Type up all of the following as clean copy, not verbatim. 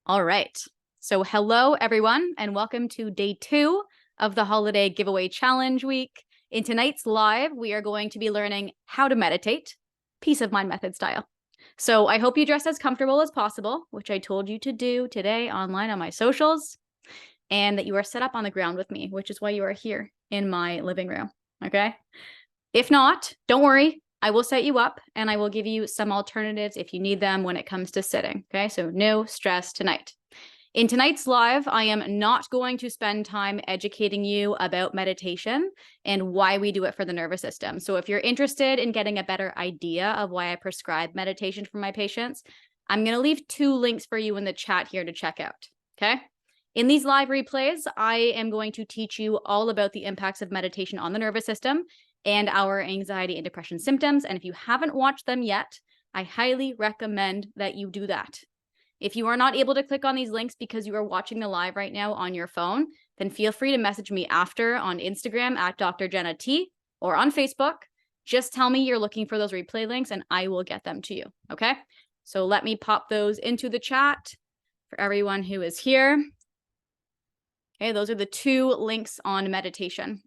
All right. So, hello, everyone, and welcome to day 2 of the Holiday Giveaway Challenge week. In tonight's live, we are going to be learning how to meditate, peace of mind method style. So, I hope you dress as comfortable as possible, which I told you to do today online on my socials, and that you are set up on the ground with me, which is why you are here in my living room. Okay. If not, don't worry. I will set you up and I will give you some alternatives if you need them when it comes to sitting. Okay, so no stress tonight. In tonight's live, I am not going to spend time educating you about meditation and why we do it for the nervous system. So if you're interested in getting a better idea of why I prescribe meditation for my patients, I'm going to leave 2 links for you in the chat here to check out. Okay. In these live replays, I am going to teach you all about the impacts of meditation on the nervous system and our anxiety and depression symptoms. And if you haven't watched them yet, I highly recommend that you do that. If you are not able to click on these links because you are watching the live right now on your phone, then feel free to message me after on Instagram at Dr. Jenna T or on Facebook. Just tell me you're looking for those replay links and I will get them to you. Okay. So let me pop those into the chat for everyone who is here. Okay, those are the 2 links on meditation.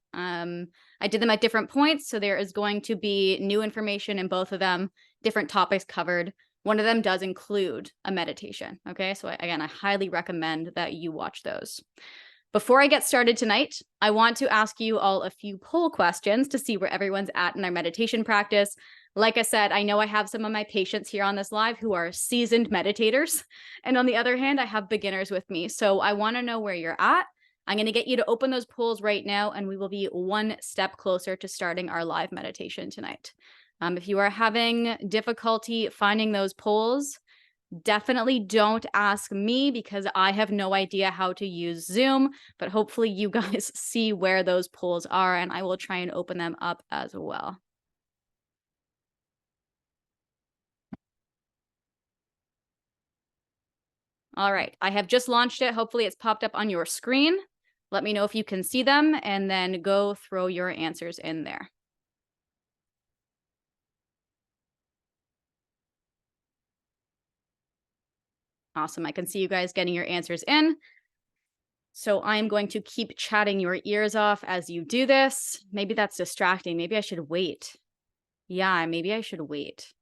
I did them at different points, so there is going to be new information in both of them, different topics covered. One of them does include a meditation. Okay, so again, I highly recommend that you watch those. Before I get started tonight, I want to ask you all a few poll questions to see where everyone's at in their meditation practice. Like I said, I know I have some of my patients here on this live who are seasoned meditators. And on the other hand, I have beginners with me. So I want to know where you're at. I'm going to get you to open those polls right now, and we will be one step closer to starting our live meditation tonight. If you are having difficulty finding those polls, definitely don't ask me because I have no idea how to use Zoom, but hopefully you guys see where those polls are, and I will try and open them up as well. All right, I have just launched it. Hopefully it's popped up on your screen. Let me know if you can see them, and then go throw your answers in there. Awesome. I can see you guys getting your answers in. So I'm going to keep chatting your ears off as you do this. Maybe that's distracting. Maybe I should wait. Yeah, maybe I should wait.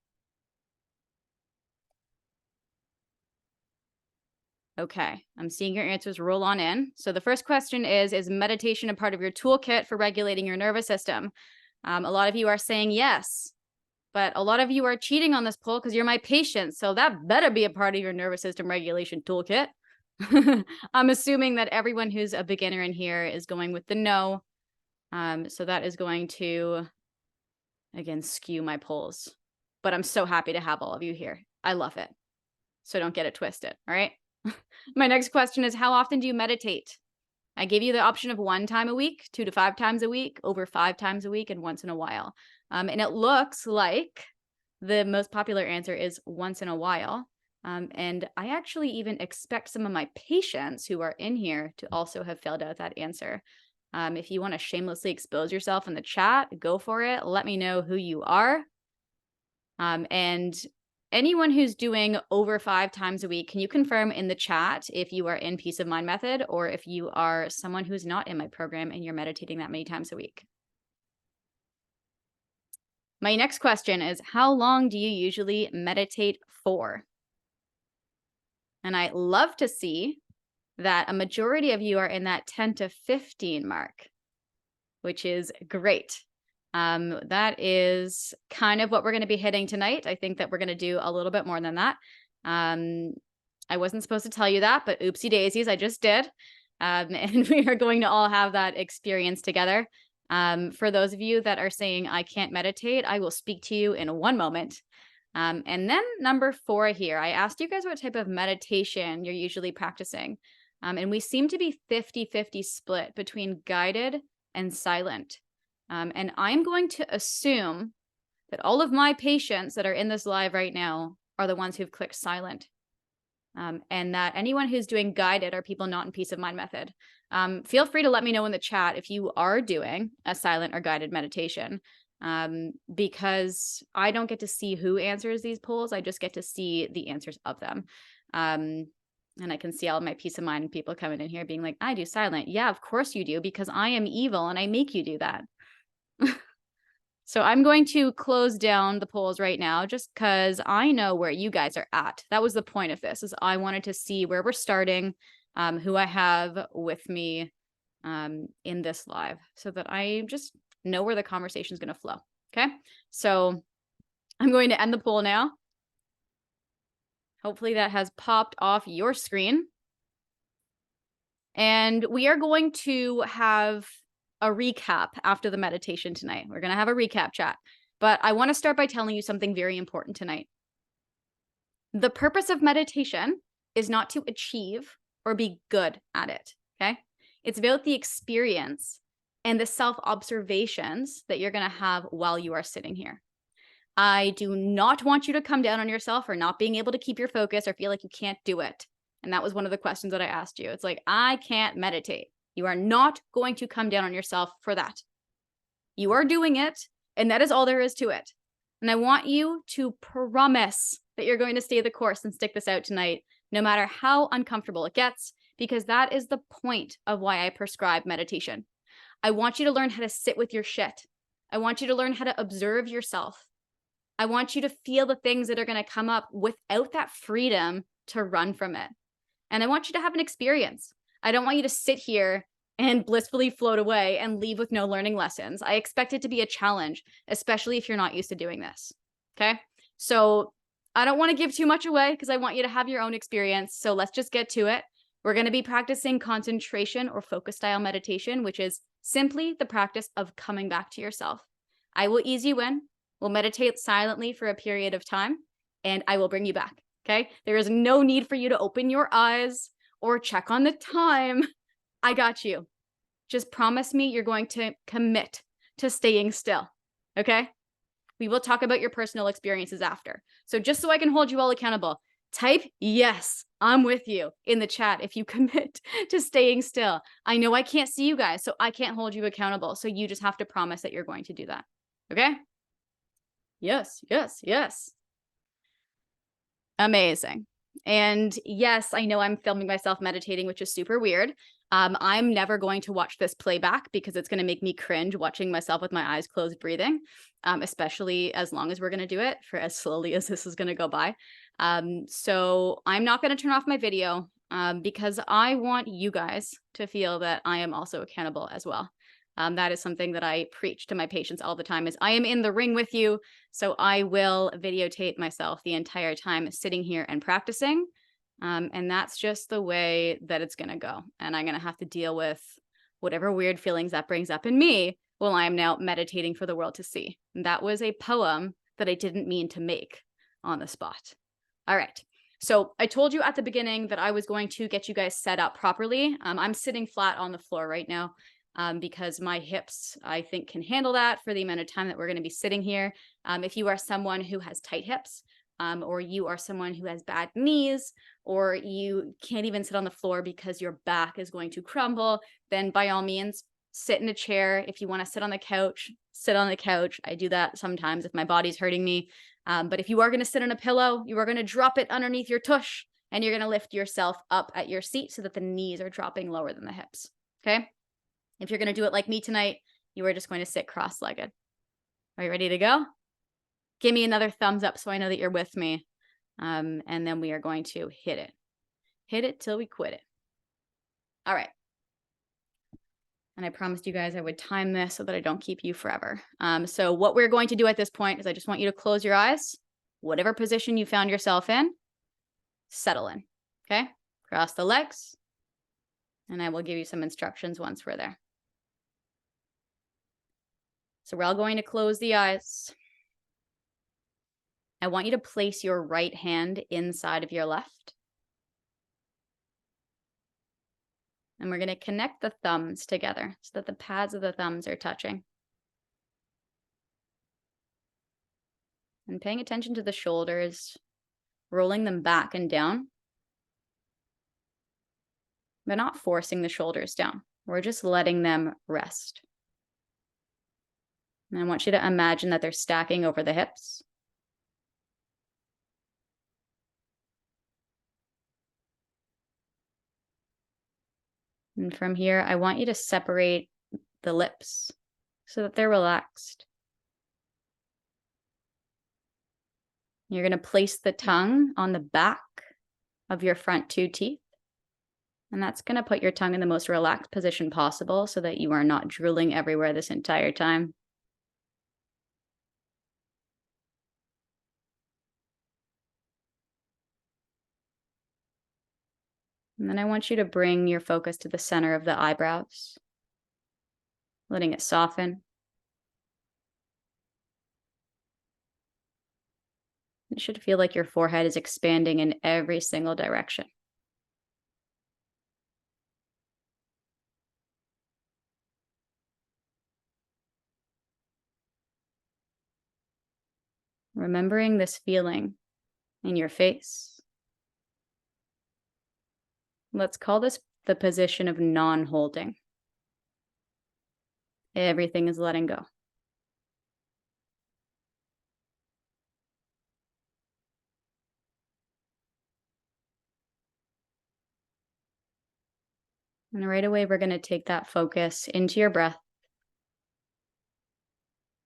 Okay, I'm seeing your answers roll on in. So the first question is meditation a part of your toolkit for regulating your nervous system? A lot of you are saying yes, but a lot of you are cheating on this poll because you're my patient. So that better be a part of your nervous system regulation toolkit. I'm assuming that everyone who's a beginner in here is going with the no. So that is going to, again, skew my polls. But I'm so happy to have all of you here. I love it. So don't get it twisted, all right? My next question is, how often do you meditate? I gave you the option of 1 time a week, 2 to 5 times a week, over 5 times a week, and once in a while. And it looks like the most popular answer is once in a while. And I actually even expect some of my patients who are in here to also have filled out that answer. If you want to shamelessly expose yourself in the chat, go for it. Let me know who you are. And anyone who's doing over 5 times a week, can you confirm in the chat if you are in Peace of Mind Method or if you are someone who's not in my program and you're meditating that many times a week? My next question is, how long do you usually meditate for? And I love to see that a majority of you are in that 10 to 15 mark, which is great. That is kind of what we're going to be hitting tonight. I think that we're going to do a little bit more than that. I wasn't supposed to tell you that, but oopsie daisies, I just did. And we are going to all have that experience together. For those of you that are saying, I can't meditate, I will speak to you in 1 moment. And then number 4 here, I asked you guys what type of meditation you're usually practicing. And we seem to be 50-50 split between guided and silent. And I'm going to assume that all of my patients that are in this live right now are the ones who've clicked silent. And that anyone who's doing guided are people not in Peace of Mind Method. Feel free to let me know in the chat if you are doing a silent or guided meditation, because I don't get to see who answers these polls. I just get to see the answers of them. And I can see all my peace of mind and people coming in here being like, I do silent. Yeah, of course you do, because I am evil and I make you do that. So I'm going to close down the polls right now just because I know where you guys are at. That was the point of this, is I wanted to see where we're starting, who I have with me in this live, so that I just know where the conversation is going to flow. Okay, so I'm going to end the poll now. Hopefully that has popped off your screen. And we are going to have a recap after the meditation tonight. We're going to have a recap chat. But I want to start by telling you something very important tonight. The purpose of meditation is not to achieve or be good at it, okay? It's about the experience and the self-observations that you're going to have while you are sitting here. I do not want you to come down on yourself for not being able to keep your focus or feel like you can't do it. And that was one of the questions that I asked you. It's like, I can't meditate. You are not going to come down on yourself for that. You are doing it, and that is all there is to it. And I want you to promise that you're going to stay the course and stick this out tonight, no matter how uncomfortable it gets, because that is the point of why I prescribe meditation. I want you to learn how to sit with your shit. I want you to learn how to observe yourself. I want you to feel the things that are going to come up without that freedom to run from it. And I want you to have an experience. I don't want you to sit here and blissfully float away and leave with no learning lessons. I expect it to be a challenge, especially if you're not used to doing this. Okay? So I don't want to give too much away because I want you to have your own experience. So let's just get to it. We're going to be practicing concentration or focus style meditation, which is simply the practice of coming back to yourself. I will ease you in. We'll meditate silently for a period of time, and I will bring you back, okay? There is no need for you to open your eyes or check on the time. I got you. Just promise me you're going to commit to staying still, okay? We will talk about your personal experiences after. So just so I can hold you all accountable, type yes, I'm with you in the chat if you commit to staying still. I know I can't see you guys, so I can't hold you accountable. So you just have to promise that you're going to do that, okay? Yes, yes, yes. Amazing. And yes, I know I'm filming myself meditating, which is super weird. I'm never going to watch this playback because it's going to make me cringe watching myself with my eyes closed breathing, especially as long as we're going to do it for as slowly as this is going to go by. So I'm not going to turn off my video because I want you guys to feel that I am also accountable as well. That is something that I preach to my patients all the time, is I am in the ring with you. So I will videotape myself the entire time sitting here and practicing. And that's just the way that it's going to go. And I'm going to have to deal with whatever weird feelings that brings up in me while I'm now meditating for the world to see. And that was a poem that I didn't mean to make on the spot. All right. So I told you at the beginning that I was going to get you guys set up properly. I'm sitting flat on the floor right now. Because my hips, I think, can handle that for the amount of time that we're going to be sitting here. If you are someone who has tight hips, or you are someone who has bad knees, or you can't even sit on the floor because your back is going to crumble, then by all means, sit in a chair. If you want to sit on the couch, sit on the couch. I do that sometimes if my body's hurting me. But if you are going to sit on a pillow, you are going to drop it underneath your tush, and you're going to lift yourself up at your seat so that the knees are dropping lower than the hips. Okay? If you're going to do it like me tonight, you are just going to sit cross-legged. Are you ready to go? Give me another thumbs up so I know that you're with me. And then we are going to hit it. Hit it till we quit it. All right. And I promised you guys I would time this so that I don't keep you forever. So what we're going to do at this point is I just want you to close your eyes. Whatever position you found yourself in, settle in. Okay? Cross the legs. And I will give you some instructions once we're there. So we're all going to close the eyes. I want you to place your right hand inside of your left. And we're going to connect the thumbs together so that the pads of the thumbs are touching. And paying attention to the shoulders, rolling them back and down, but not forcing the shoulders down. We're just letting them rest. And I want you to imagine that they're stacking over the hips. And from here, I want you to separate the lips so that they're relaxed. You're going to place the tongue on the back of your front two teeth. And that's going to put your tongue in the most relaxed position possible so that you are not drooling everywhere this entire time. And then I want you to bring your focus to the center of the eyebrows, letting it soften. It should feel like your forehead is expanding in every single direction. Remembering this feeling in your face. Let's call this the position of non-holding. Everything is letting go. And right away, we're going to take that focus into your breath.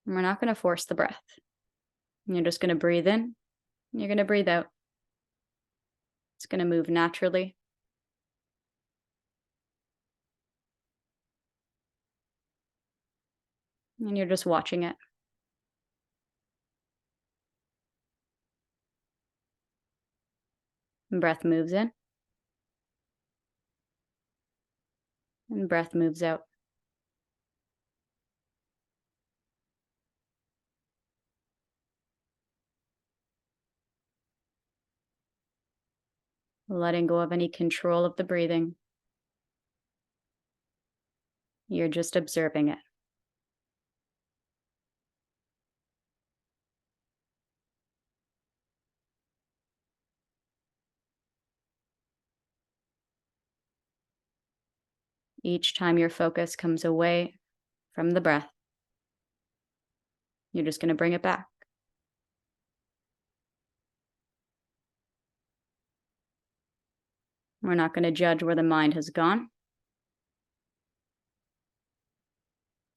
And we're not going to force the breath. You're just going to breathe in. You're going to breathe out. It's going to move naturally. And you're just watching it. And breath moves in. And breath moves out. Letting go of any control of the breathing. You're just observing it. Each time your focus comes away from the breath, you're just going to bring it back. We're not going to judge where the mind has gone.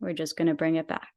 We're just going to bring it back.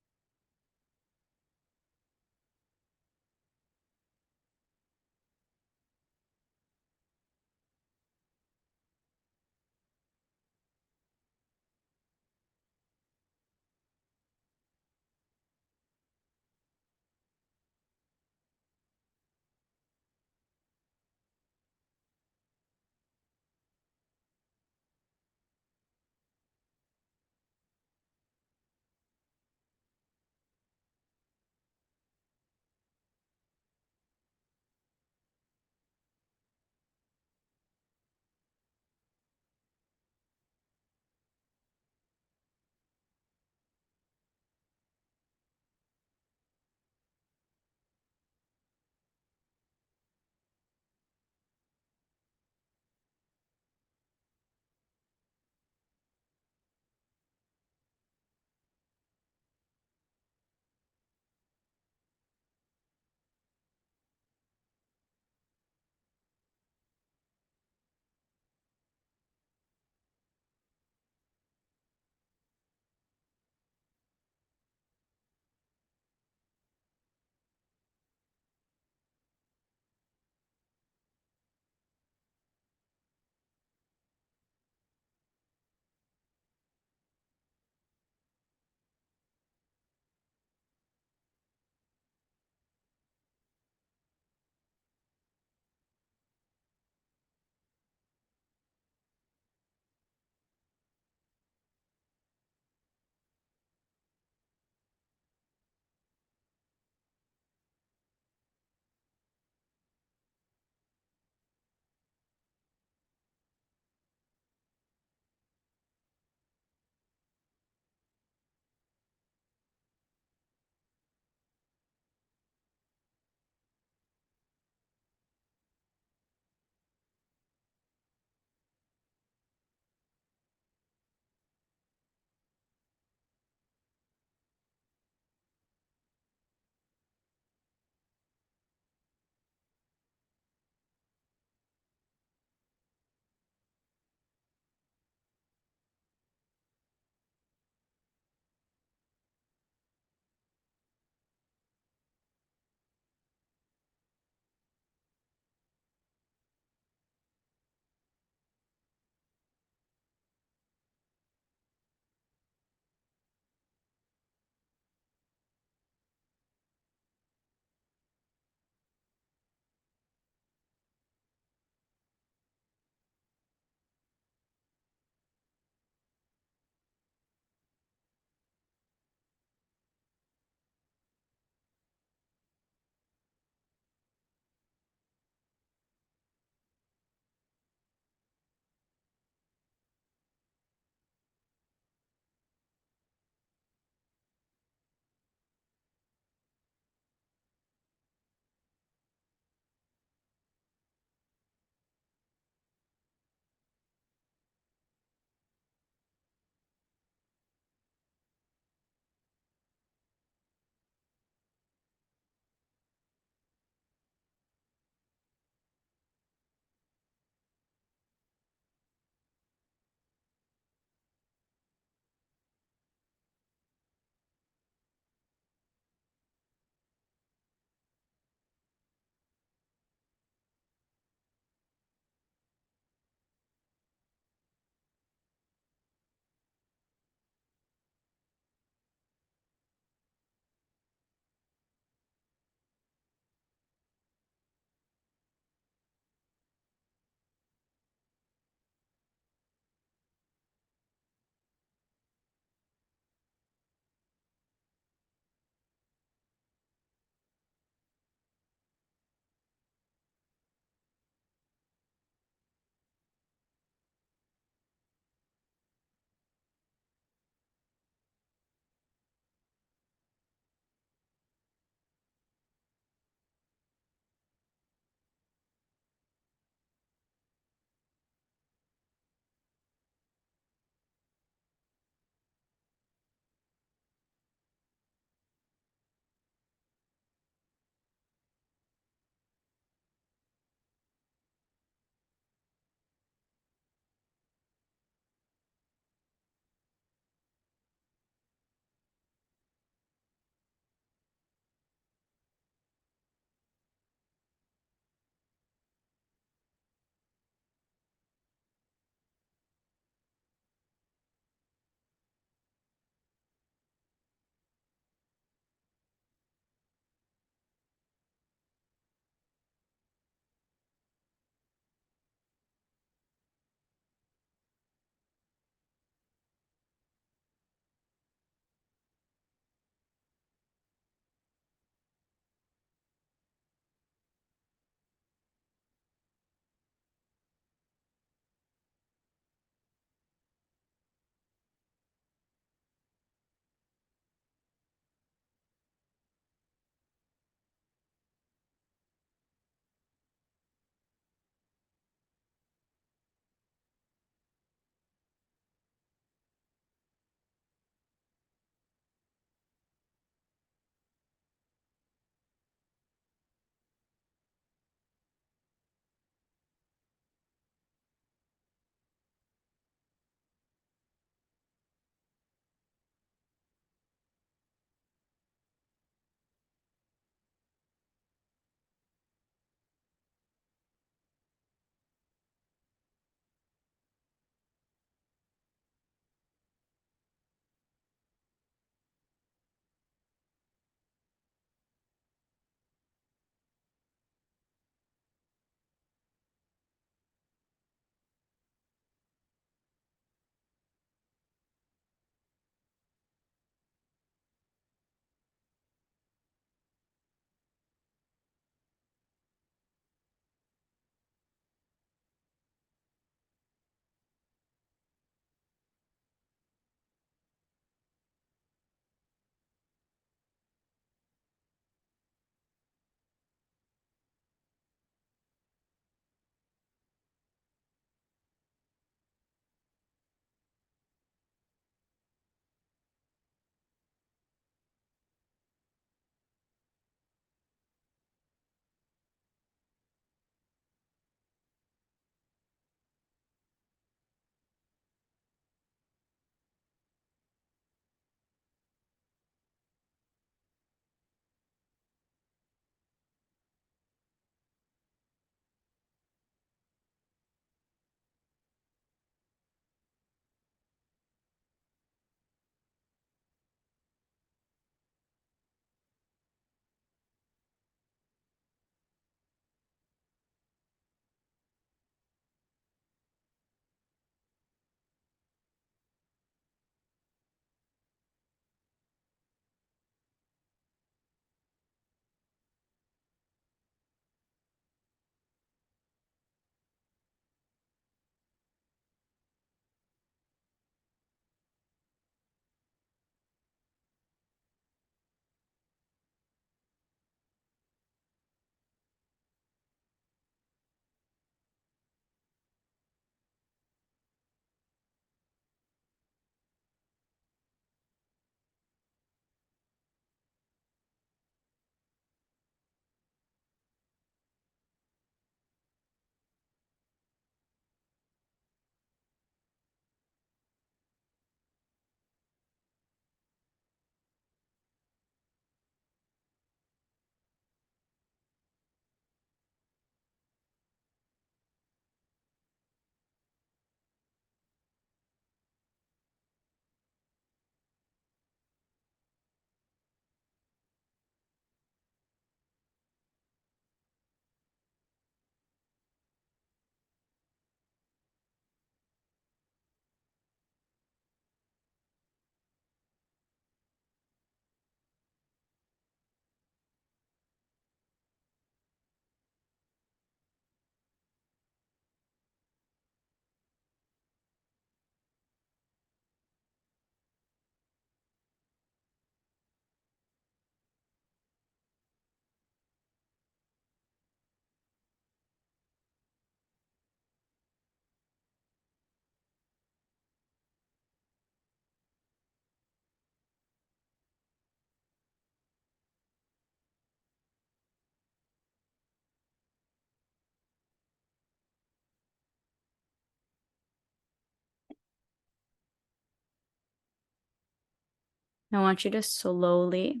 I want you to slowly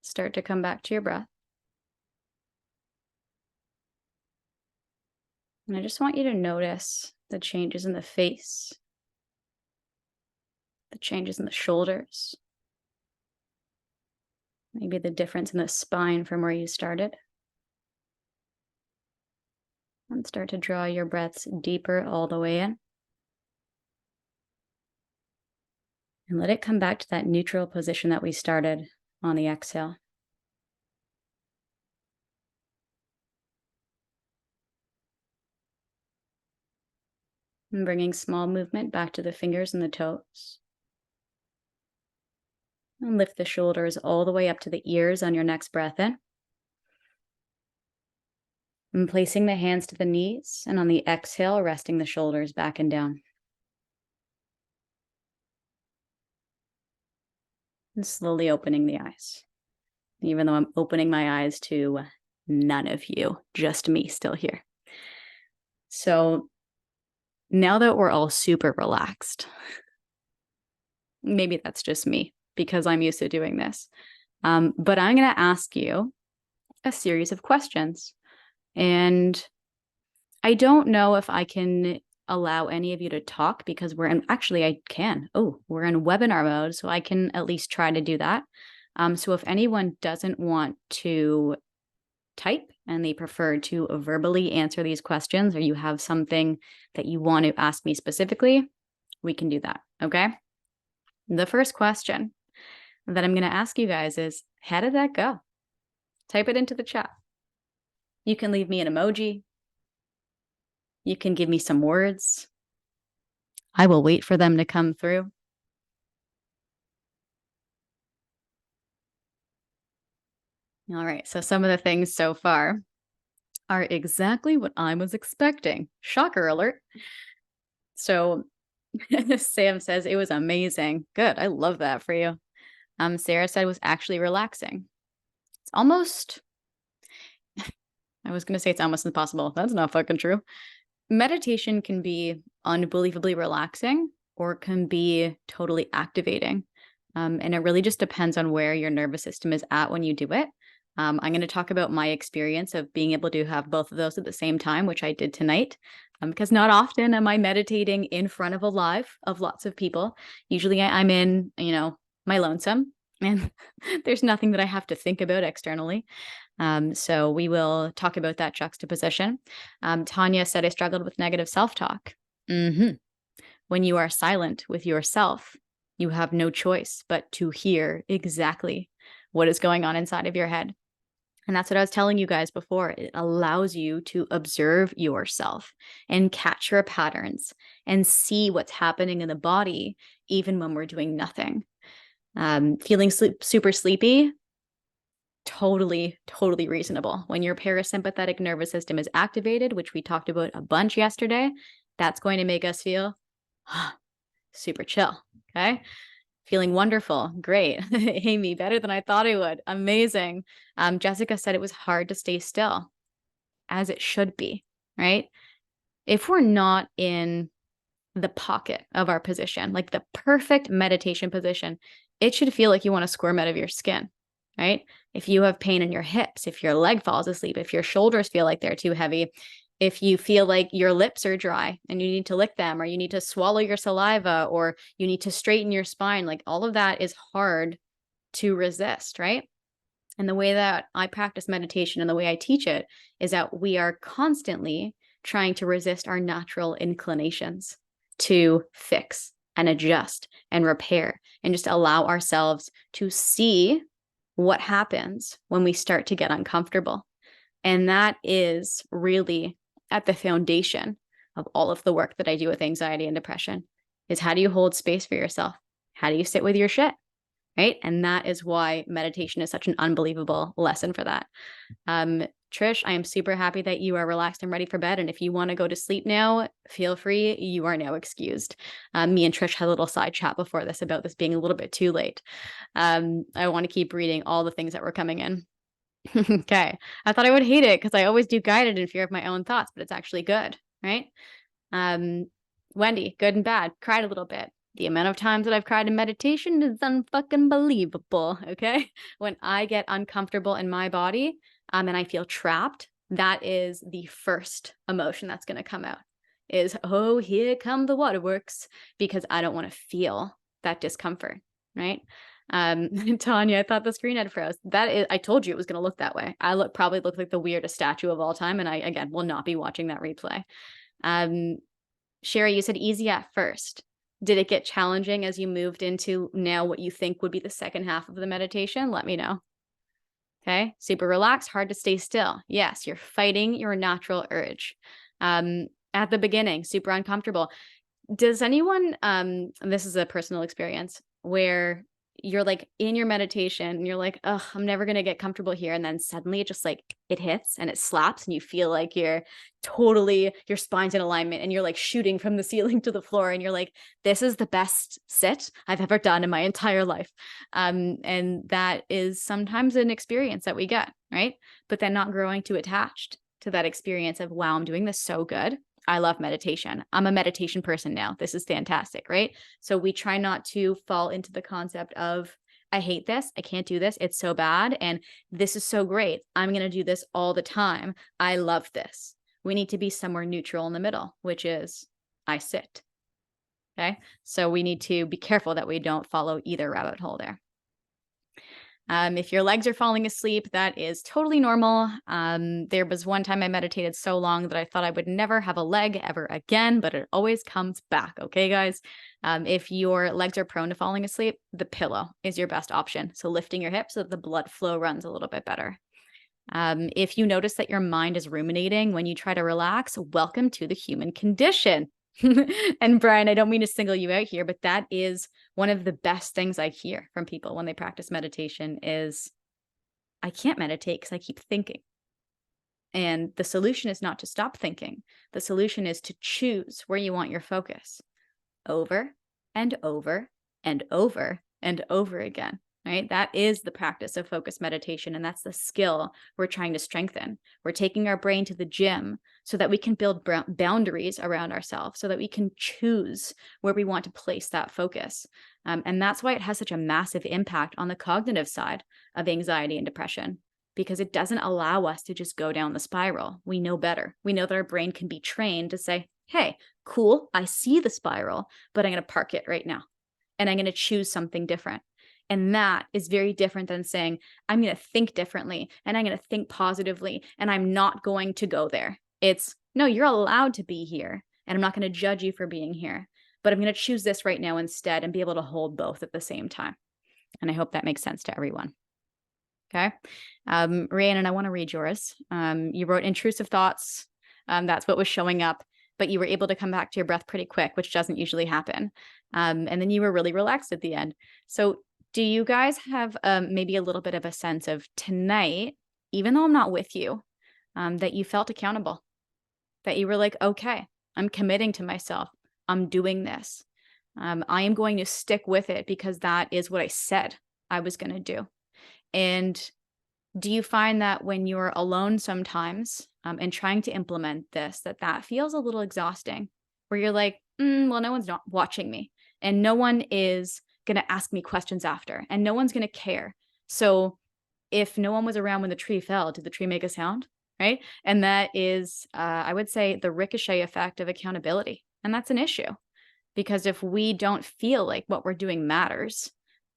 start to come back to your breath. And I just want you to notice the changes in the face, the changes in the shoulders, maybe the difference in the spine from where you started. And start to draw your breaths deeper all the way in. And let it come back to that neutral position that we started on the exhale. And bringing small movement back to the fingers and the toes. And lift the shoulders all the way up to the ears on your next breath in. And placing the hands to the knees, and on the exhale, resting the shoulders back and down. And slowly opening the eyes. Even though I'm opening my eyes to none of you, just me still here. So now that we're all super relaxed, maybe that's just me because I'm used to doing this. But I'm going to ask you a series of questions. And I don't know if I can allow any of you to talk because I can. Oh, we're in webinar mode, so I can at least try to do that. So if anyone doesn't want to type and they prefer to verbally answer these questions, or you have something that you want to ask me specifically, we can do that. Okay. The first question that I'm going to ask you guys is, how did that go? Type it into the chat. You can leave me an emoji. You can give me some words. I will wait for them to come through. All right. So some of the things so far are exactly what I was expecting. Shocker alert. So Sam says it was amazing. Good. I love that for you. Sarah said it was actually relaxing. It's almost, I was going to say it's almost impossible. That's not fucking true. Meditation can be unbelievably relaxing or it can be totally activating. And it really just depends on where your nervous system is at when you do it. I'm going to talk about my experience of being able to have both of those at the same time, which I did tonight, because not often am I meditating in front of a live of lots of people. Usually I'm in, my lonesome, and there's nothing that I have to think about externally. So we will talk about that juxtaposition. Tanya said, I struggled with negative self-talk. When you are silent with yourself, you have no choice but to hear exactly what is going on inside of your head. And that's what I was telling you guys before. It allows you to observe yourself and catch your patterns and see what's happening in the body, even when we're doing nothing. Feeling super sleepy, totally reasonable. When your parasympathetic nervous system is activated, which we talked about a bunch yesterday, that's going to make us feel super chill. Okay. Feeling wonderful. Great. Amy, better than I thought I would. Amazing. Jessica said it was hard to stay still, as it should be, right? If we're not in the pocket of our position, like the perfect meditation position, it should feel like you want to squirm out of your skin, right? If you have pain in your hips, if your leg falls asleep, if your shoulders feel like they're too heavy, if you feel like your lips are dry and you need to lick them, or you need to swallow your saliva, or you need to straighten your spine, like all of that is hard to resist, right? And the way that I practice meditation and the way I teach it is that we are constantly trying to resist our natural inclinations to fix and adjust and repair and just allow ourselves to see what happens when we start to get uncomfortable. And that is really at the foundation of all of the work that I do with anxiety and depression, is how do you hold space for yourself? How do you sit with your shit? Right? And that is why meditation is such an unbelievable lesson for that. Trish, I am super happy that you are relaxed and ready for bed. And if you want to go to sleep now, feel free. You are now excused. Me and Trish had a little side chat before this about this being a little bit too late. I want to keep reading all the things that were coming in. Okay. I thought I would hate it because I always do guided in fear of my own thoughts, but it's actually good, right? Wendy, good and bad, cried a little bit. The amount of times that I've cried in meditation is unfucking believable, okay? When I get uncomfortable in my body, and I feel trapped, that is the first emotion that's gonna come out, is, "Oh, here come the waterworks," because I don't wanna feel that discomfort, right? Tanya, I thought the screen had froze. That is, I told you it was gonna look that way. I probably look like the weirdest statue of all time, and I, again, will not be watching that replay. Sherry, you said easy at first. Did it get challenging as you moved into now what you think would be the second half of the meditation? Let me know. Okay, super relaxed, hard to stay still. Yes, you're fighting your natural urge. At the beginning, super uncomfortable. Does anyone, and this is a personal experience, where you're like in your meditation and you're like, "Ugh, I'm never gonna get comfortable here." And then suddenly it just like it hits and it slaps and you feel like you're totally, your spine's in alignment and you're like shooting from the ceiling to the floor and you're like, this is the best sit I've ever done in my entire life. And that is sometimes an experience that we get, right? But then not growing too attached to that experience of, wow, I'm doing this so good. I love meditation. I'm a meditation person now. This is fantastic, right? So we try not to fall into the concept of, I hate this. I can't do this. It's so bad. And this is so great. I'm going to do this all the time. I love this. We need to be somewhere neutral in the middle, which is, I sit. Okay. So we need to be careful that we don't follow either rabbit hole there. If your legs are falling asleep, that is totally normal. There was one time I meditated so long that I thought I would never have a leg ever again, but it always comes back. Okay, guys? If your legs are prone to falling asleep, the pillow is your best option. So lifting your hips so that the blood flow runs a little bit better. If you notice that your mind is ruminating when you try to relax, welcome to the human condition. And Brian, I don't mean to single you out here, but that is one of the best things I hear from people when they practice meditation is, I can't meditate because I keep thinking. And the solution is not to stop thinking. The solution is to choose where you want your focus over and over and over and over again. Right? That is the practice of focused meditation. And that's the skill we're trying to strengthen. We're taking our brain to the gym so that we can build boundaries around ourselves, so that we can choose where we want to place that focus. And that's why it has such a massive impact on the cognitive side of anxiety and depression, because it doesn't allow us to just go down the spiral. We know better. We know that our brain can be trained to say, hey, cool, I see the spiral, but I'm going to park it right now. And I'm going to choose something different. And that is very different than saying, I'm going to think differently and I'm going to think positively and I'm not going to go there. It's, no, you're allowed to be here and I'm not going to judge you for being here, but I'm going to choose this right now instead and be able to hold both at the same time. And I hope that makes sense to everyone. Okay. Rhiannon, I want to read yours. You wrote intrusive thoughts. That's what was showing up, but you were able to come back to your breath pretty quick, which doesn't usually happen. And then you were really relaxed at the end. So do you guys have maybe a little bit of a sense of tonight, even though I'm not with you, that you felt accountable, that you were like, okay, I'm committing to myself. I'm doing this. I am going to stick with it because that is what I said I was going to do. And do you find that when you're alone sometimes and trying to implement this, that feels a little exhausting, where you're like, well, no one's not watching me and no one is going to ask me questions after and no one's going to care. So if no one was around when the tree fell, did the tree make a sound? Right. And that is, I would say, the ricochet effect of accountability. And that's an issue, because if we don't feel like what we're doing matters,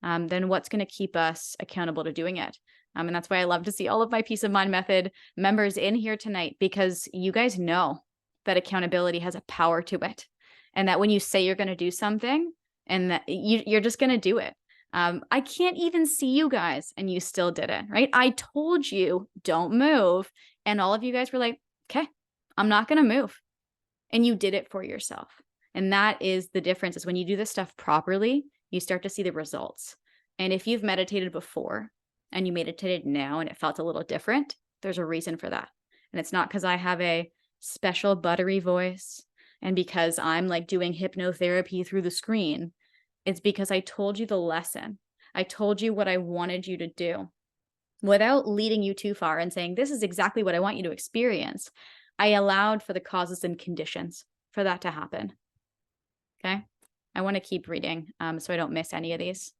then what's going to keep us accountable to doing it? And that's why I love to see all of my Peace of Mind Method members in here tonight, because you guys know that accountability has a power to it. And that when you say you're going to do something and that you're just going to do it. I can't even see you guys and you still did it, right? I told you don't move. And all of you guys were like, okay, I'm not going to move. And you did it for yourself. And that is the difference, is when you do this stuff properly, you start to see the results. And if you've meditated before and you meditated now and it felt a little different, there's a reason for that. And it's not because I have a special buttery voice and because I'm like doing hypnotherapy through the screen. It's because I told you the lesson. I told you what I wanted you to do without leading you too far and saying, this is exactly what I want you to experience. I allowed for the causes and conditions for that to happen. Okay. I want to keep reading so I don't miss any of these.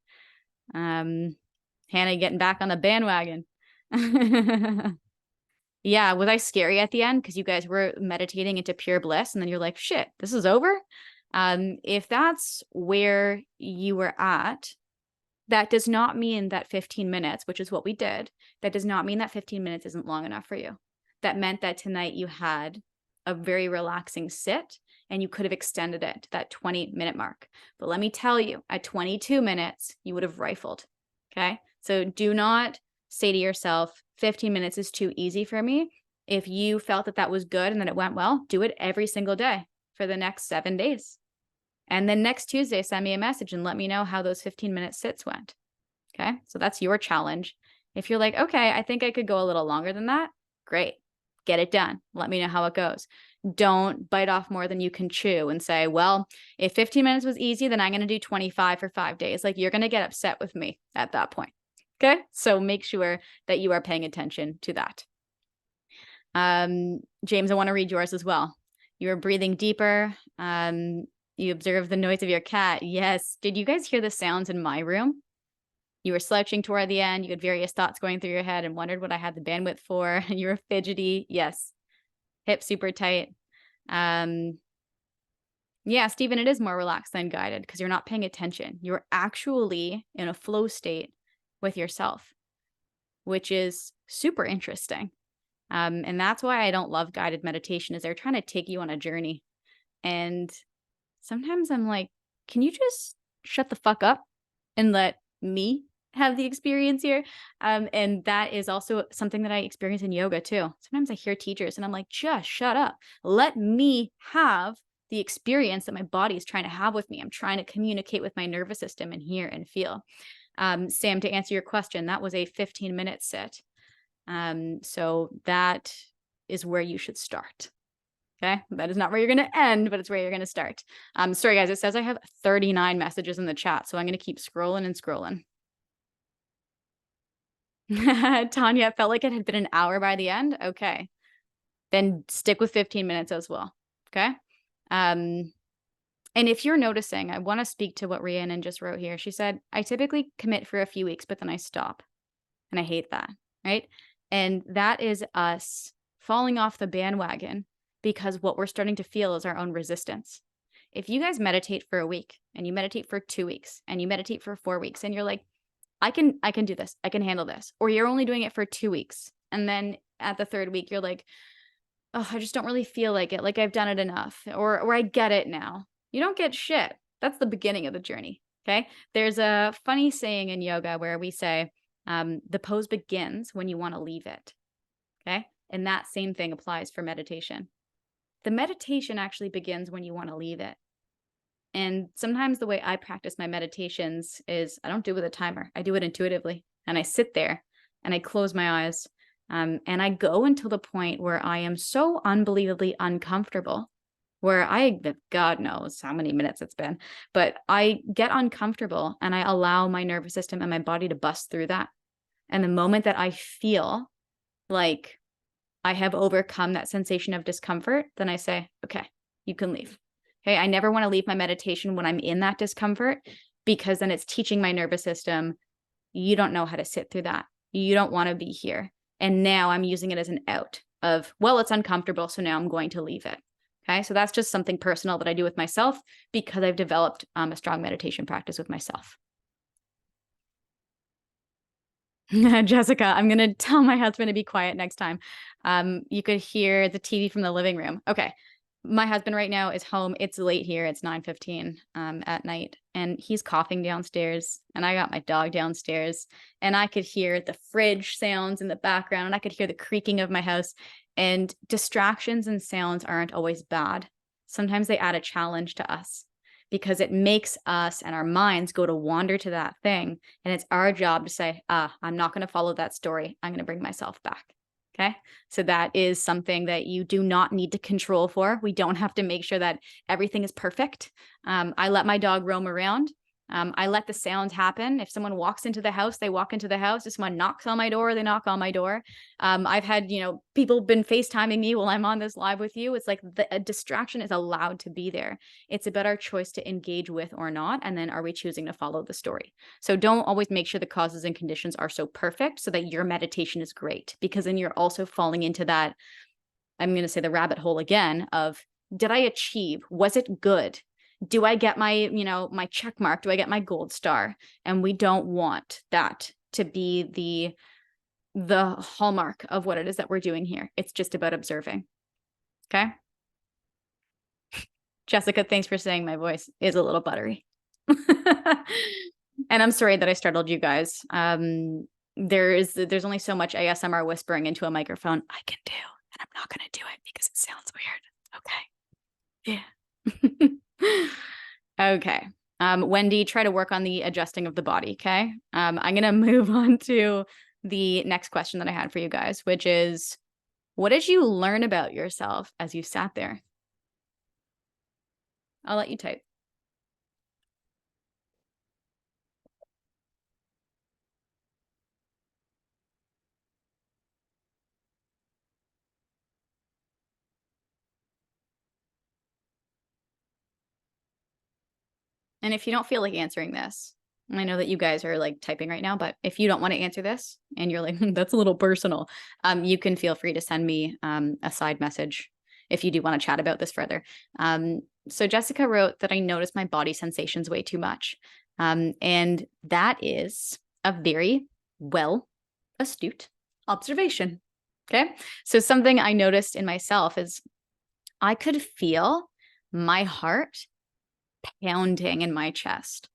Hannah getting back on the bandwagon. Yeah, was I scary at the end? Because you guys were meditating into pure bliss and then you're like, shit, this is over? If that's where you were at, that does not mean that 15 minutes, which is what we did, that does not mean that 15 minutes isn't long enough for you. That meant that tonight you had a very relaxing sit and you could have extended it to that 20-minute mark. But let me tell you, at 22 minutes, you would have rifled. Okay. So do not say to yourself, 15 minutes is too easy for me. If you felt that that was good and that it went well, do it every single day for the next 7 days. And then next Tuesday, send me a message and let me know how those 15-minute sits went. Okay. So that's your challenge. If you're like, okay, I think I could go a little longer than that. Great. Get it done. Let me know how it goes. Don't bite off more than you can chew and say, well, if 15 minutes was easy, then I'm going to do 25 for 5 days. Like, you're going to get upset with me at that point. Okay. So make sure that you are paying attention to that. James, I want to read yours as well. You are breathing deeper. You observe the noise of your cat. Yes. Did you guys hear the sounds in my room? You were slouching toward the end. You had various thoughts going through your head and wondered what I had the bandwidth for. You were fidgety. Yes. Hips super tight. Yeah, Stephen, it is more relaxed than guided because you're not paying attention. You're actually in a flow state with yourself, which is super interesting. And that's why I don't love guided meditation, is they're trying to take you on a journey. And sometimes I'm like, can you just shut the fuck up and let me have the experience here? And that is also something that I experience in yoga too. Sometimes I hear teachers and I'm like, just shut up. Let me have the experience that my body is trying to have with me. I'm trying to communicate with my nervous system and hear and feel. Sam, to answer your question, that was a 15-minute sit. So that is where you should start. Okay. That is not where you're going to end, but it's where you're going to start. Sorry guys, it says I have 39 messages in the chat, so I'm going to keep scrolling and scrolling. Tanya, felt like it had been an hour by the end. Okay. Then stick with 15 minutes as well. Okay. And if you're noticing, I want to speak to what Rhiannon just wrote here. She said, I typically commit for a few weeks, but then I stop. And I hate that. Right. And that is us falling off the bandwagon because what we're starting to feel is our own resistance. If you guys meditate for a week and you meditate for 2 weeks and you meditate for 4 weeks and you're like, I can do this. I can handle this. Or you're only doing it for 2 weeks. And then at the 3rd week, you're like, oh, I just don't really feel like it. Like I've done it enough, or I get it now. You don't get shit. That's the beginning of the journey. Okay. There's a funny saying in yoga where we say, the pose begins when you want to leave it. Okay. And that same thing applies for meditation. The meditation actually begins when you want to leave it. And sometimes the way I practice my meditations is I don't do it with a timer. I do it intuitively. And I sit there and I close my eyes. And I go until the point where I am so unbelievably uncomfortable, where God knows how many minutes it's been, but I get uncomfortable and I allow my nervous system and my body to bust through that. And the moment that I feel like I have overcome that sensation of discomfort, then I say, okay, you can leave. Okay. I never want to leave my meditation when I'm in that discomfort, because then it's teaching my nervous system, you don't know how to sit through that. You don't want to be here. And now I'm using it as an out of, well, it's uncomfortable, so now I'm going to leave it. Okay. So that's just something personal that I do with myself because I've developed a strong meditation practice with myself. Jessica, I'm going to tell my husband to be quiet next time. You could hear the TV from the living room. Okay. My husband right now is home. It's late here. It's 9:15 at night, and he's coughing downstairs, and I got my dog downstairs, and I could hear the fridge sounds in the background, and I could hear the creaking of my house. And distractions and sounds aren't always bad. Sometimes they add a challenge to us because it makes us and our minds go to wander to that thing. And it's our job to say, I'm not going to follow that story. I'm going to bring myself back. Okay. So that is something that you do not need to control for. We don't have to make sure that everything is perfect. I let my dog roam around. I let the sounds happen. If someone walks into the house, they walk into the house. If someone knocks on my door, they knock on my door. I've had, people been FaceTiming me while I'm on this live with you. It's like a distraction is allowed to be there. It's about our choice to engage with or not. And then are we choosing to follow the story? So don't always make sure the causes and conditions are so perfect so that your meditation is great, because then you're also falling into that, I'm going to say the rabbit hole again of, did I achieve? Was it good? Do I get my, my check mark? Do I get my gold star? And we don't want that to be the hallmark of what it is that we're doing here. It's just about observing. Okay. Jessica, thanks for saying my voice is a little buttery. And I'm sorry that I startled you guys. There's only so much ASMR whispering into a microphone I can do, and I'm not going to do it because it sounds weird. Okay. Yeah. Okay. Wendy, try to work on the adjusting of the body. Okay. I'm going to move on to the next question that I had for you guys, which is, what did you learn about yourself as you sat there? I'll let you type. And if you don't feel like answering this, I know that you guys are like typing right now, but if you don't want to answer this and you're like, that's a little personal, you can feel free to send me a side message if you do want to chat about this further. So Jessica wrote that I noticed my body sensations way too much. And that is a very astute observation. Okay. So something I noticed in myself is I could feel my heart pounding in my chest.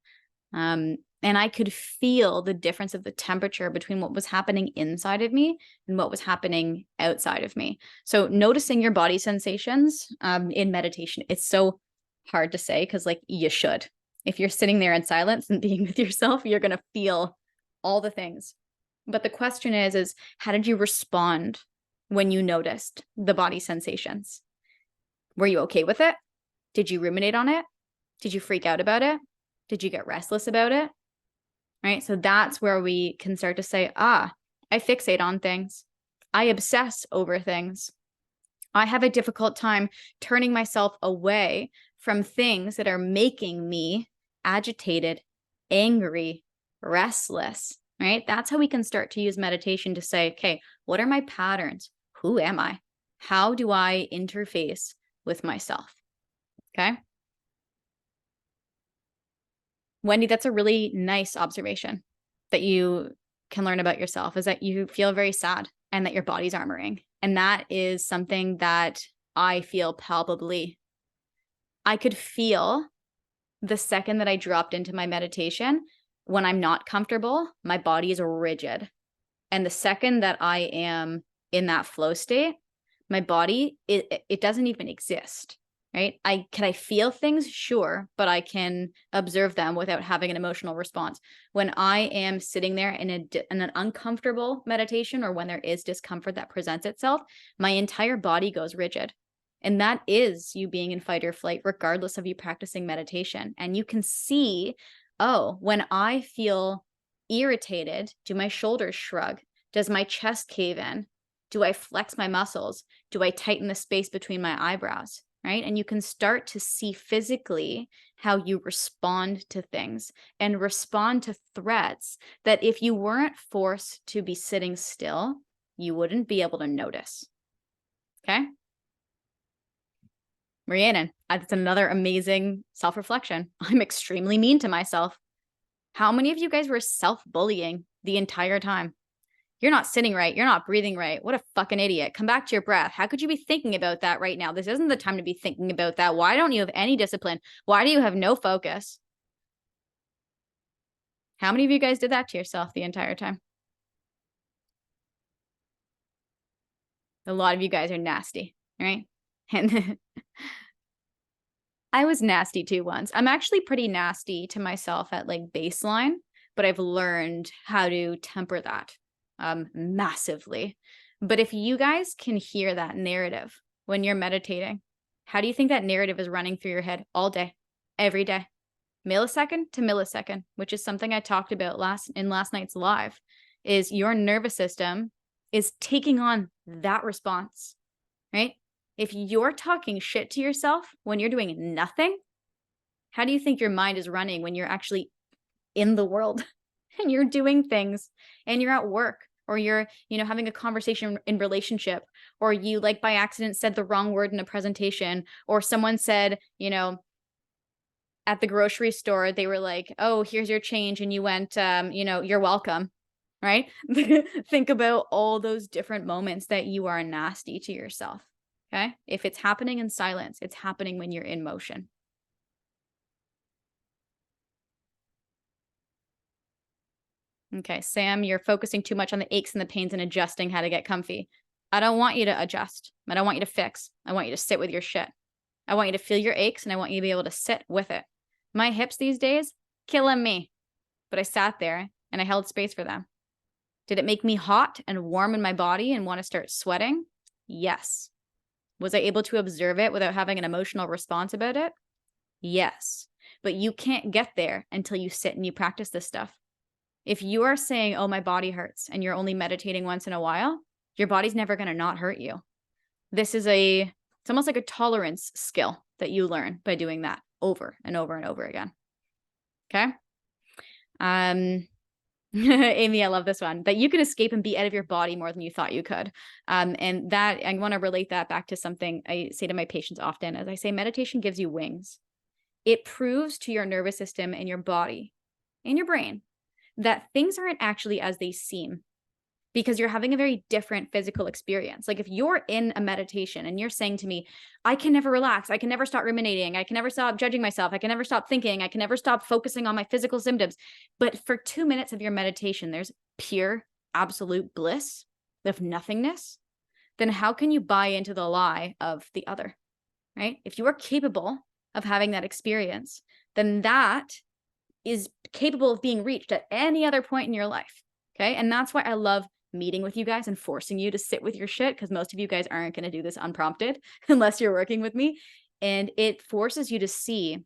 And I could feel the difference of the temperature between what was happening inside of me and what was happening outside of me. So noticing your body sensations in meditation, it's so hard to say because like you should. If you're sitting there in silence and being with yourself, you're going to feel all the things. But the question is how did you respond when you noticed the body sensations? Were you okay with it? Did you ruminate on it? Did you freak out about it? Did you get restless about it? Right? So that's where we can start to say, I fixate on things. I obsess over things. I have a difficult time turning myself away from things that are making me agitated, angry, restless, right? That's how we can start to use meditation to say, okay, what are my patterns? Who am I? How do I interface with myself? Okay. Wendy, that's a really nice observation that you can learn about yourself, is that you feel very sad and that your body's armoring. And that is something that I feel palpably. I could feel the second that I dropped into my meditation, when I'm not comfortable, my body is rigid. And the second that I am in that flow state, my body, it doesn't even exist. Right? Can I feel things? Sure, but I can observe them without having an emotional response. When I am sitting there in an uncomfortable meditation, or when there is discomfort that presents itself, my entire body goes rigid. And that is you being in fight or flight, regardless of you practicing meditation. And you can see, when I feel irritated, do my shoulders shrug? Does my chest cave in? Do I flex my muscles? Do I tighten the space between my eyebrows? Right? And you can start to see physically how you respond to things and respond to threats that if you weren't forced to be sitting still, you wouldn't be able to notice. Okay? Rhiannon, that's another amazing self-reflection. I'm extremely mean to myself. How many of you guys were self-bullying the entire time? You're not sitting right. You're not breathing right. What a fucking idiot. Come back to your breath. How could you be thinking about that right now? This isn't the time to be thinking about that. Why don't you have any discipline? Why do you have no focus? How many of you guys did that to yourself the entire time? A lot of you guys are nasty, right? And I was nasty too once. I'm actually pretty nasty to myself at like baseline, but I've learned how to temper that massively. But if you guys can hear that narrative when you're meditating, how do you think that narrative is running through your head all day, every day? millisecond to millisecond, which is something I talked about in last night's live, is your nervous system is taking on that response, right? If you're talking shit to yourself when you're doing nothing, how do you think your mind is running when you're actually in the world and you're doing things and you're at work, or you're, having a conversation in relationship, or you like by accident said the wrong word in a presentation, or someone said, at the grocery store, they were like, "Oh, here's your change." And you went, "You're welcome." Right? Think about all those different moments that you are nasty to yourself. Okay. If it's happening in silence, it's happening when you're in motion. Okay. Sam, you're focusing too much on the aches and the pains and adjusting how to get comfy. I don't want you to adjust. I don't want you to fix. I want you to sit with your shit. I want you to feel your aches, and I want you to be able to sit with it. My hips these days, killing me. But I sat there and I held space for them. Did it make me hot and warm in my body and want to start sweating? Yes. Was I able to observe it without having an emotional response about it? Yes. But you can't get there until you sit and you practice this stuff. If you are saying, "Oh, my body hurts," and you're only meditating once in a while, your body's never going to not hurt you. This is it's almost like a tolerance skill that you learn by doing that over and over and over again. Okay. Amy, I love this one, that you can escape and be out of your body more than you thought you could. And that I want to relate that back to something I say to my patients often. As I say, meditation gives you wings. It proves to your nervous system and your body and your brain that things aren't actually as they seem, because you're having a very different physical experience. Like if you're in a meditation and you're saying to me, "I can never relax. I can never stop ruminating. I can never stop judging myself. I can never stop thinking. I can never stop focusing on my physical symptoms." But for 2 minutes of your meditation, there's pure, absolute bliss of nothingness. Then how can you buy into the lie of the other, right? If you are capable of having that experience, then that is capable of being reached at any other point in your life. Okay. And that's why I love meeting with you guys and forcing you to sit with your shit, because most of you guys aren't going to do this unprompted unless you're working with me. And it forces you to see,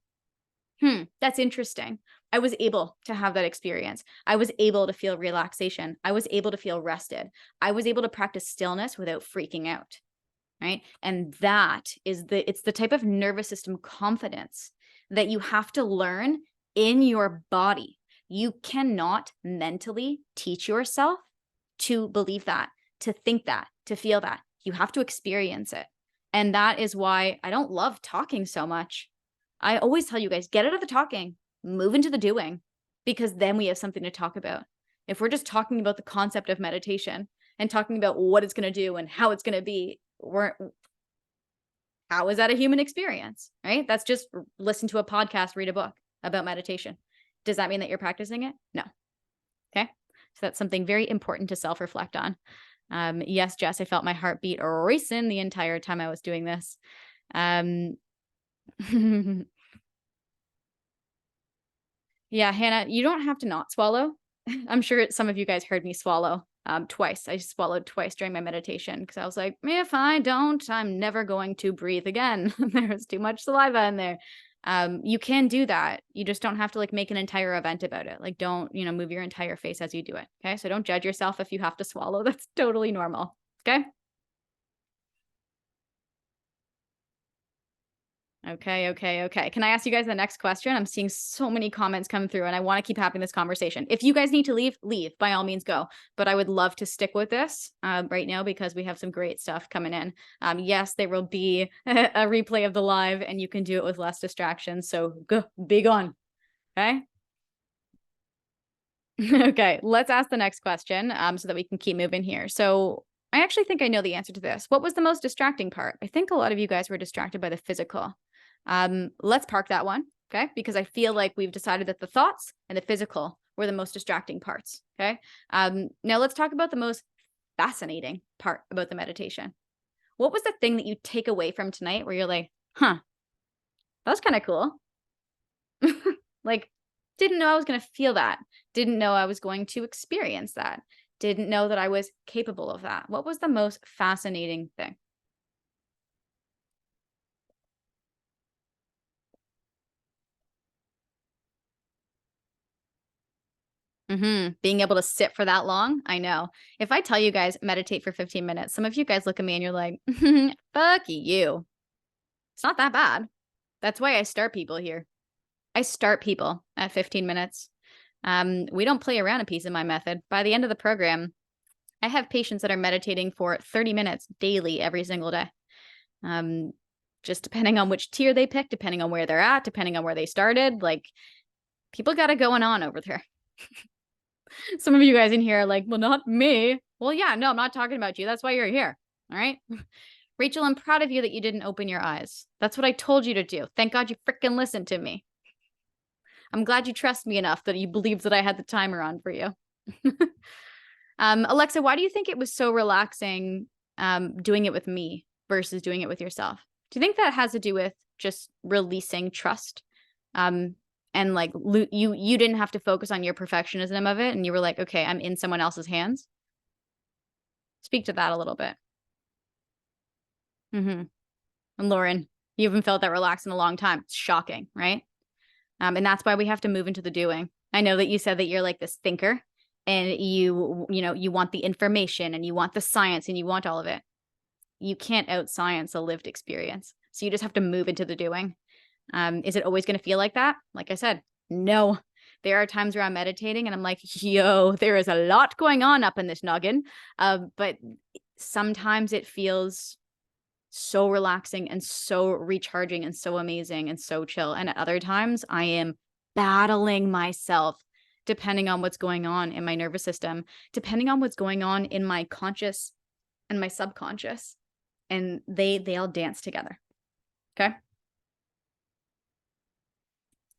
that's interesting. I was able to have that experience. I was able to feel relaxation. I was able to feel rested. I was able to practice stillness without freaking out. Right. And that is it's the type of nervous system confidence that you have to learn in your body. You cannot mentally teach yourself to believe that, to think that, to feel that. You have to experience it. And that is why I don't love talking so much. I always tell you guys, get out of the talking, move into the doing, because then we have something to talk about. If we're just talking about the concept of meditation and talking about what it's going to do and how it's going to be, how is that a human experience, right? That's just listen to a podcast, read a book about meditation. Does that mean that you're practicing it? No. Okay. So that's something very important to self-reflect on. Yes, Jess, I felt my heartbeat racing the entire time I was doing this. Yeah, Hannah, you don't have to not swallow. I'm sure some of you guys heard me swallow twice. I swallowed twice during my meditation because I was like, if I don't, I'm never going to breathe again. There's too much saliva in there. You can do that. You just don't have to like make an entire event about it. Like don't, move your entire face as you do it. Okay. So don't judge yourself if you have to swallow. That's totally normal. Okay. Okay. Can I ask you guys the next question? I'm seeing so many comments come through and I want to keep having this conversation. If you guys need to leave, by all means go. But I would love to stick with this right now because we have some great stuff coming in. Yes, there will be a replay of the live and you can do it with less distractions. So go, be gone. Okay. Okay, let's ask the next question so that we can keep moving here. So I actually think I know the answer to this. What was the most distracting part? I think a lot of you guys were distracted by the physical. Let's park that one, okay? Because I feel like we've decided that the thoughts and the physical were the most distracting parts, okay? Now let's talk about the most fascinating part about the meditation. What was the thing that you take away from tonight where you're like, that was kind of cool? Like, didn't know I was going to feel that. Didn't know I was going to experience that. Didn't know that I was capable of that. What was the most fascinating thing? Being able to sit for that long. I know. If I tell you guys meditate for 15 minutes, some of you guys look at me and you're like, fuck you. It's not that bad. That's why I start people here. I start people at 15 minutes. We don't play around a piece of my method. By the end of the program, I have patients that are meditating for 30 minutes daily every single day. Just depending on which tier they pick, depending on where they're at, depending on where they started. Like, people got it going on over there. Some of you guys in here are like, well, not me. Well, yeah, no, I'm not talking about you. That's why you're here. All right. Rachel, I'm proud of you that you didn't open your eyes. That's what I told you to do. Thank God you freaking listened to me. I'm glad you trust me enough that you believed that I had the timer on for you. Alexa, why do you think it was so relaxing doing it with me versus doing it with yourself? Do you think that has to do with just releasing trust? And like you didn't have to focus on your perfectionism of it, and you were like, okay, I'm in someone else's hands. Speak to that a little bit. And Lauren, you haven't felt that relaxed in a long time. It's shocking, right? And that's why we have to move into the doing. I know that you said that you're like this thinker, and you want the information, and you want the science, and you want all of it. You can't out science a lived experience. So you just have to move into the doing. Is it always going to feel like that? Like I said, no. There are times where I'm meditating and I'm like, yo, there is a lot going on up in this noggin. But sometimes it feels so relaxing and so recharging and so amazing and so chill. And at other times I am battling myself, depending on what's going on in my nervous system, depending on what's going on in my conscious and my subconscious. And they all dance together. Okay.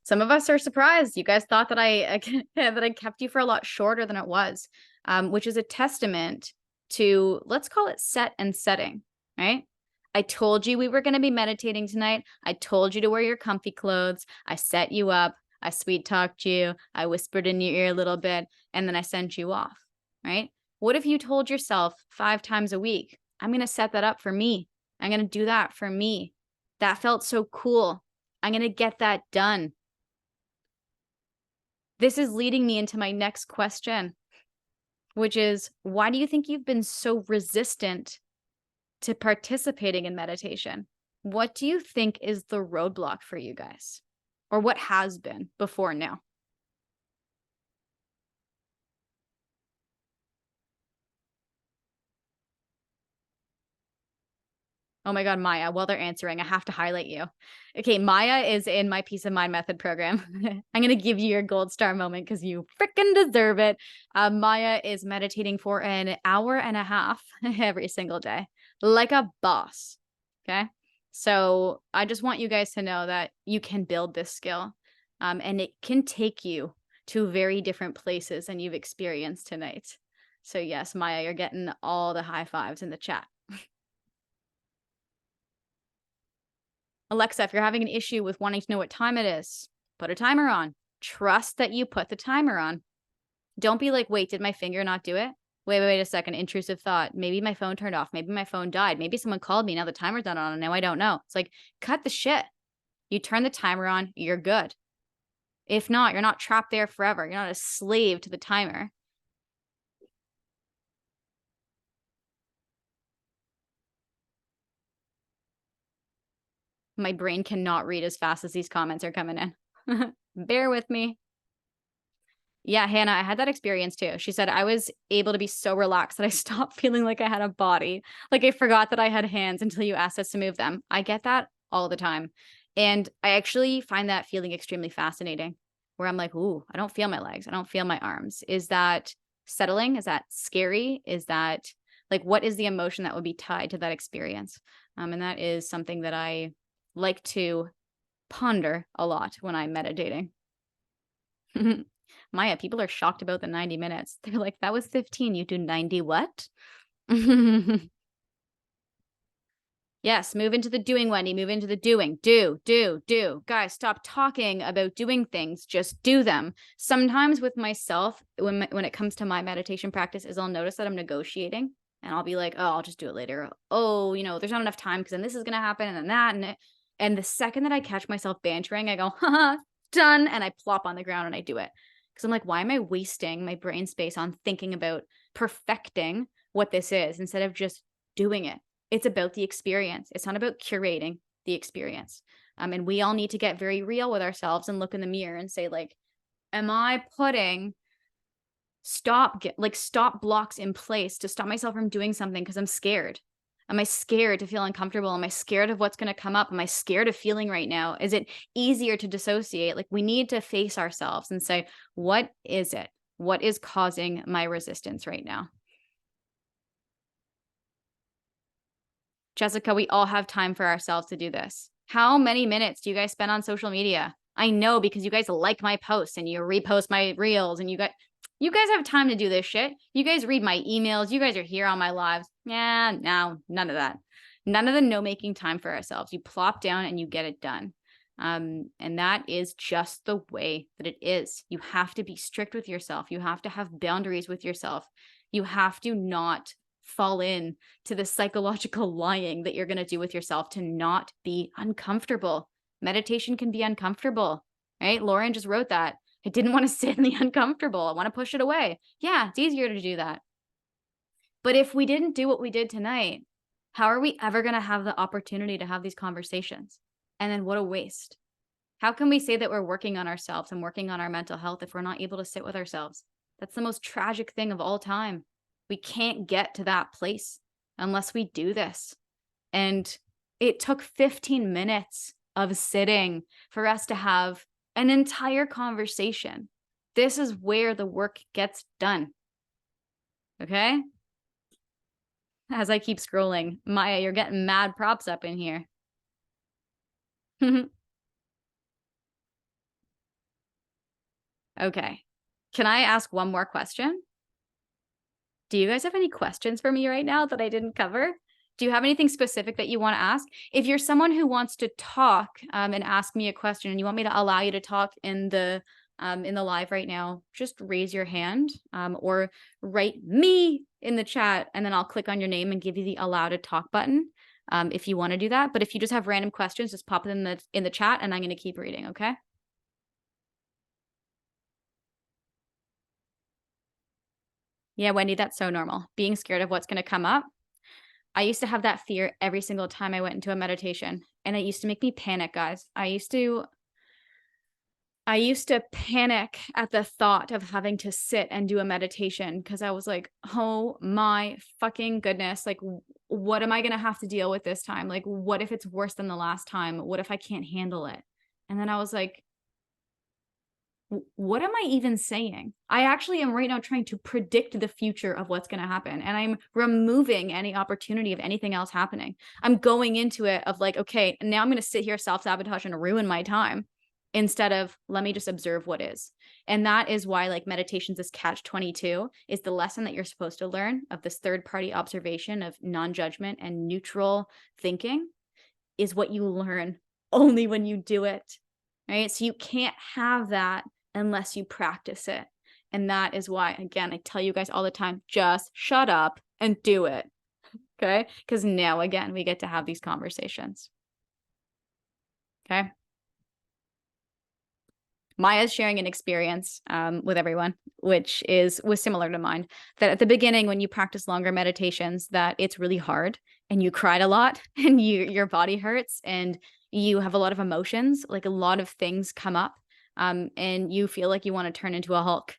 Some of us are surprised. You guys thought that I kept you for a lot shorter than it was, which is a testament to, let's call it set and setting, right? I told you we were going to be meditating tonight. I told you to wear your comfy clothes. I set you up. I sweet talked you. I whispered in your ear a little bit, and then I sent you off, right? What if you told yourself 5 times a week, I'm going to set that up for me. I'm going to do that for me. That felt so cool. I'm going to get that done. This is leading me into my next question, which is, why do you think you've been so resistant to participating in meditation? What do you think is the roadblock for you guys? Or what has been before now? Oh my God, Maya, while they're answering, I have to highlight you. Okay, Maya is in my Peace of Mind Method program. I'm going to give you your gold star moment because you freaking deserve it. Maya is meditating for an hour and a half every single day, like a boss. Okay. So I just want you guys to know that you can build this skill, and it can take you to very different places than you've experienced tonight. So yes, Maya, you're getting all the high fives in the chat. Alexa, if you're having an issue with wanting to know what time it is, put a timer on. Trust that you put the timer on. Don't be like, wait, did my finger not do it? Wait a second. Intrusive thought. Maybe my phone turned off. Maybe my phone died. Maybe someone called me. Now the timer's not on and now I don't know. It's like, cut the shit. You turn the timer on, you're good. If not, you're not trapped there forever. You're not a slave to the timer. My brain cannot read as fast as these comments are coming in. Bear with me. Yeah, Hannah, I had that experience too. She said I was able to be so relaxed that I stopped feeling like I had a body. Like I forgot that I had hands until you asked us to move them. I get that all the time. And I actually find that feeling extremely fascinating, where I'm like, ooh, I don't feel my legs. I don't feel my arms. Is that settling? Is that scary? Is that like, what is the emotion that would be tied to that experience? And that is something that I like to ponder a lot when I'm meditating. Maya, people are shocked about the 90 minutes. They're like, that was 15. You do 90 what? Yes, move into the doing, Wendy. Move into the doing. Do. Guys, stop talking about doing things. Just do them. Sometimes with myself, when it comes to my meditation practice, is I'll notice that I'm negotiating. And I'll be like, oh, I'll just do it later. Oh, there's not enough time because then this is going to happen and then that. And the second that I catch myself bantering, I go, haha, done. And I plop on the ground and I do it. Because I'm like, why am I wasting my brain space on thinking about perfecting what this is instead of just doing it? It's about the experience. It's not about curating the experience. And we all need to get very real with ourselves and look in the mirror and say, like, am I putting stop blocks in place to stop myself from doing something because I'm scared? Am I scared to feel uncomfortable? Am I scared of what's going to come up? Am I scared of feeling right now? Is it easier to dissociate? Like, we need to face ourselves and say, what is it? What is causing my resistance right now? Jessica, we all have time for ourselves to do this. How many minutes do you guys spend on social media? I know, because you guys like my posts and you repost my reels and you guys have time to do this shit. You guys read my emails. You guys are here on my lives. Yeah, no, none of that. None of the no making time for ourselves. You plop down and you get it done. And that is just the way that it is. You have to be strict with yourself. You have to have boundaries with yourself. You have to not fall in to the psychological lying that you're going to do with yourself to not be uncomfortable. Meditation can be uncomfortable, right? Lauren just wrote that. I didn't want to sit in the uncomfortable. I want to push it away. Yeah, it's easier to do that. But if we didn't do what we did tonight, how are we ever going to have the opportunity to have these conversations? And then what a waste. How can we say that we're working on ourselves and working on our mental health if we're not able to sit with ourselves? That's the most tragic thing of all time. We can't get to that place unless we do this. And it took 15 minutes of sitting for us to have an entire conversation. This is where the work gets done. Okay? As I keep scrolling, Maya, you're getting mad props up in here. Okay. Can I ask one more question? Do you guys have any questions for me right now that I didn't cover? Do you have anything specific that you want to ask? If you're someone who wants to talk and ask me a question and you want me to allow you to talk in the live right now, just raise your hand or write me in the chat, and then I'll click on your name and give you the allow to talk button if you want to do that. But if you just have random questions, just pop it in the chat and I'm going to keep reading, okay? Yeah, Wendy, that's so normal. Being scared of what's going to come up. I used to have that fear every single time I went into a meditation, and it used to make me panic, guys. I used to panic at the thought of having to sit and do a meditation because I was like, oh my fucking goodness. Like, what am I going to have to deal with this time? Like, what if it's worse than the last time? What if I can't handle it? And then I was like, what am I even saying? I actually am right now trying to predict the future of what's going to happen. And I'm removing any opportunity of anything else happening. I'm going into it of like, okay, now I'm going to sit here, self-sabotage and ruin my time instead of let me just observe what is. And that is why like meditations is catch-22 is the lesson that you're supposed to learn of this third-party observation of non-judgment and neutral thinking is what you learn only when you do it, right? So you can't have that unless you practice it. And that is why, again, I tell you guys all the time, just shut up and do it. Okay? Because now, again, we get to have these conversations. Okay? Maya's sharing an experience with everyone, which was similar to mine. That at the beginning, when you practice longer meditations, that it's really hard and you cried a lot and your body hurts and you have a lot of emotions, like a lot of things come up. And you feel like you want to turn into a Hulk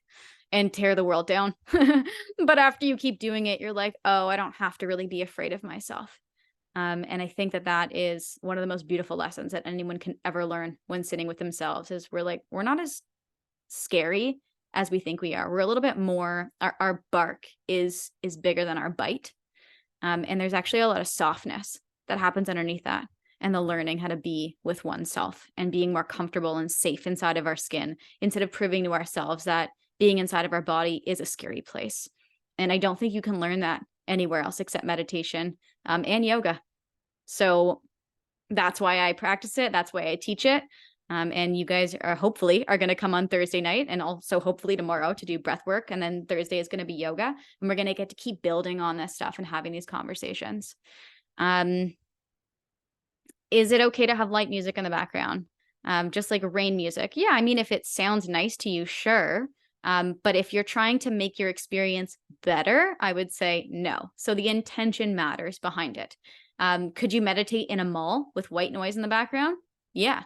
and tear the world down. But after you keep doing it, you're like, oh, I don't have to really be afraid of myself. And I think that is one of the most beautiful lessons that anyone can ever learn when sitting with themselves is we're not as scary as we think we are. We're a little bit more, our bark is bigger than our bite. And there's actually a lot of softness that happens underneath that. And the learning how to be with oneself and being more comfortable and safe inside of our skin instead of proving to ourselves that being inside of our body is a scary place. And I don't think you can learn that anywhere else except meditation and yoga. So that's why I practice it. That's why I teach it. And you guys are hopefully going to come on Thursday night and also hopefully tomorrow to do breath work. And then Thursday is going to be yoga. And we're going to get to keep building on this stuff and having these conversations. Is it okay to have light music in the background? Just like rain music? Yeah, I mean, if it sounds nice to you, sure. But if you're trying to make your experience better, I would say no. So the intention matters behind it. Could you meditate in a mall with white noise in the background? Yeah,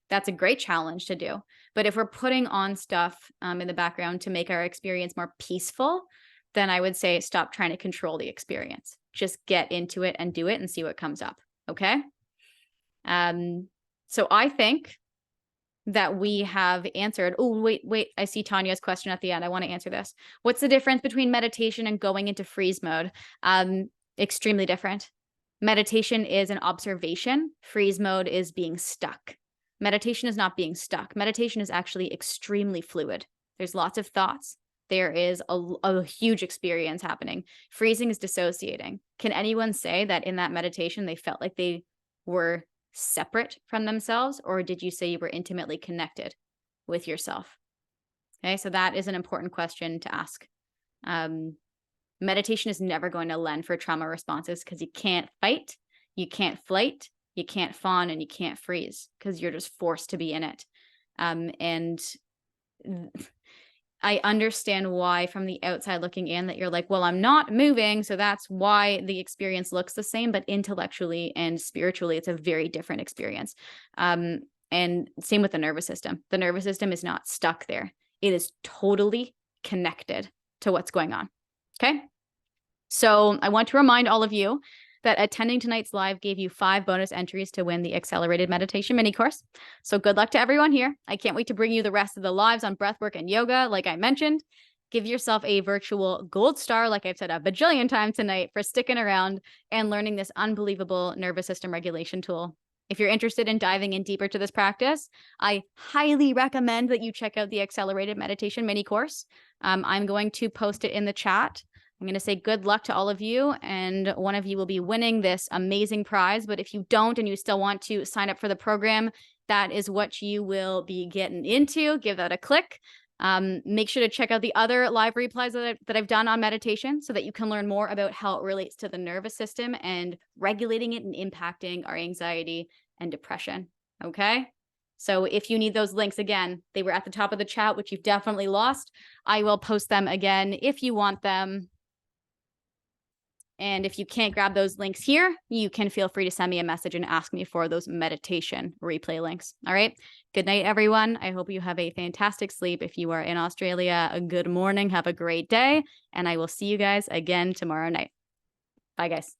that's a great challenge to do. But if we're putting on stuff in the background to make our experience more peaceful, then I would say stop trying to control the experience. Just get into it and do it and see what comes up. Okay. So I think that we have answered. Oh, wait. I see Tanya's question at the end. I want to answer this. What's the difference between meditation and going into freeze mode? Extremely different. Meditation is an observation. Freeze mode is being stuck. Meditation is not being stuck. Meditation is actually extremely fluid. There's lots of thoughts. There is a huge experience happening. Freezing is dissociating. Can anyone say that in that meditation they felt like they were separate from themselves, or did you say you were intimately connected with yourself? Okay, so that is an important question to ask. Meditation is never going to lend for trauma responses because you can't fight, you can't flight, you can't fawn, and you can't freeze because you're just forced to be in it. And I understand why from the outside looking in that you're like, well, I'm not moving, so that's why the experience looks the same, but intellectually and spiritually, it's a very different experience. And same with the nervous system. The nervous system is not stuck there. It is totally connected to what's going on. Okay. So I want to remind all of you that attending tonight's live gave you 5 bonus entries to win the Accelerated Meditation mini course. So good luck to everyone here. I can't wait to bring you the rest of the lives on breathwork and yoga, like I mentioned. Give yourself a virtual gold star, like I've said a bajillion times tonight, for sticking around and learning this unbelievable nervous system regulation tool. If you're interested in diving in deeper to this practice, I highly recommend that you check out the Accelerated Meditation mini course. I'm going to post it in the chat. I'm going to say good luck to all of you, and one of you will be winning this amazing prize. But if you don't and you still want to sign up for the program, that is what you will be getting into. Give that a click. Make sure to check out the other live replies that I've done on meditation so that you can learn more about how it relates to the nervous system and regulating it and impacting our anxiety and depression. Okay? So if you need those links, again, they were at the top of the chat, which you've definitely lost. I will post them again if you want them. And if you can't grab those links here, you can feel free to send me a message and ask me for those meditation replay links. All right. Good night, everyone. I hope you have a fantastic sleep. If you are in Australia, a good morning. Have a great day. And I will see you guys again tomorrow night. Bye, guys.